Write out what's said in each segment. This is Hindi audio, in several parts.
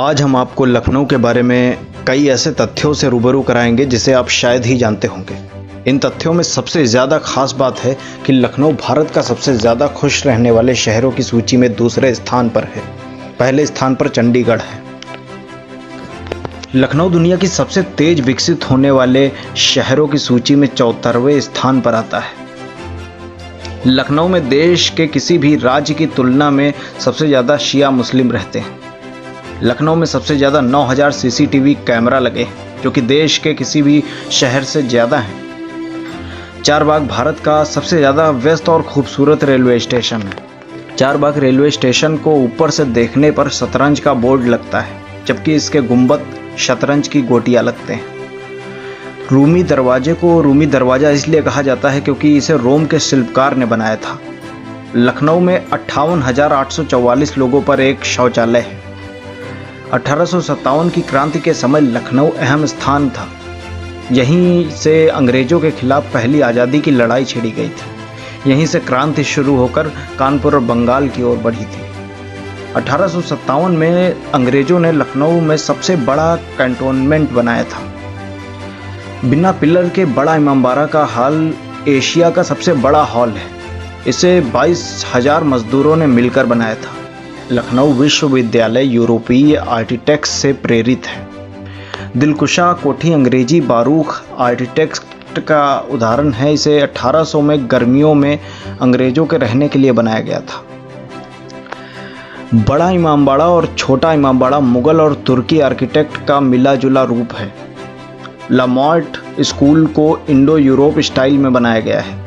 आज हम आपको लखनऊ के बारे में कई ऐसे तथ्यों से रूबरू कराएंगे जिसे आप शायद ही जानते होंगे। इन तथ्यों में सबसे ज़्यादा खास बात है कि लखनऊ भारत का सबसे ज़्यादा खुश रहने वाले शहरों की सूची में दूसरे स्थान पर है। पहले स्थान पर चंडीगढ़ है। लखनऊ दुनिया की सबसे तेज विकसित होने वाले शहरों की सूची में 74वें स्थान पर आता है। लखनऊ में देश के किसी भी राज्य की तुलना में सबसे ज़्यादा शिया मुस्लिम रहते हैं। लखनऊ में सबसे ज़्यादा 9000 सीसीटीवी कैमरा लगे हैं, जो कि देश के किसी भी शहर से ज़्यादा हैं। चारबाग भारत का सबसे ज़्यादा व्यस्त और खूबसूरत रेलवे स्टेशन है। चारबाग रेलवे स्टेशन को ऊपर से देखने पर शतरंज का बोर्ड लगता है, जबकि इसके गुंबद शतरंज की गोटियां लगते हैं। रूमी दरवाजे को रूमी दरवाज़ा इसलिए कहा जाता है क्योंकि इसे रोम के शिल्पकार ने बनाया था। लखनऊ में 58,844 लोगों पर एक शौचालय है। 1857 की क्रांति के समय लखनऊ अहम स्थान था। यहीं से अंग्रेजों के खिलाफ पहली आज़ादी की लड़ाई छिड़ी गई थी। यहीं से क्रांति शुरू होकर कानपुर और बंगाल की ओर बढ़ी थी। 1857 में अंग्रेजों ने लखनऊ में सबसे बड़ा कैंटोनमेंट बनाया था। बिना पिलर के बड़ा इमामबाड़ा का हॉल एशिया का सबसे बड़ा हॉल है। इसे 22,000 मजदूरों ने मिलकर बनाया था। लखनऊ विश्वविद्यालय यूरोपीय आर्किटेक्ट्स से प्रेरित है। दिलकुशा कोठी अंग्रेजी बारूख आर्किटेक्ट का उदाहरण है। इसे 1800 में गर्मियों में अंग्रेजों के रहने के लिए बनाया गया था। बड़ा इमामबाड़ा और छोटा इमामबाड़ा मुगल और तुर्की आर्किटेक्ट का मिला जुला रूप है। लामॉर्ट स्कूल को इंडो यूरोप स्टाइल में बनाया गया है।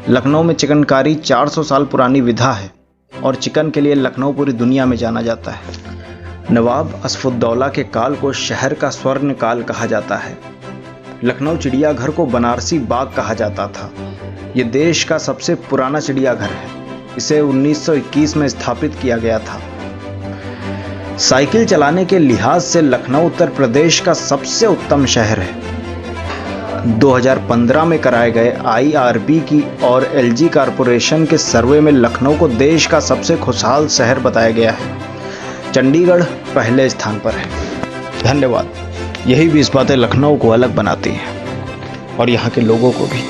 लखनऊ में चिकनकारी 400 साल पुरानी विधा है और चिकन के लिए लखनऊ पूरी दुनिया में जाना जाता है। नवाब असफुद्दौला के काल को शहर का स्वर्ण काल कहा जाता है। लखनऊ चिड़ियाघर को बनारसी बाग कहा जाता था। ये देश का सबसे पुराना चिड़ियाघर है। इसे 1921 में स्थापित किया गया था। साइकिल चलाने के लिहाज से लखनऊ उत्तर प्रदेश का सबसे उत्तम शहर है। 2015 में कराए गए IRB की और LG कॉरपोरेशन के सर्वे में लखनऊ को देश का सबसे खुशहाल शहर बताया गया है। चंडीगढ़ पहले स्थान पर है। धन्यवाद। यही 20 बातें लखनऊ को अलग बनाती हैं और यहाँ के लोगों को भी।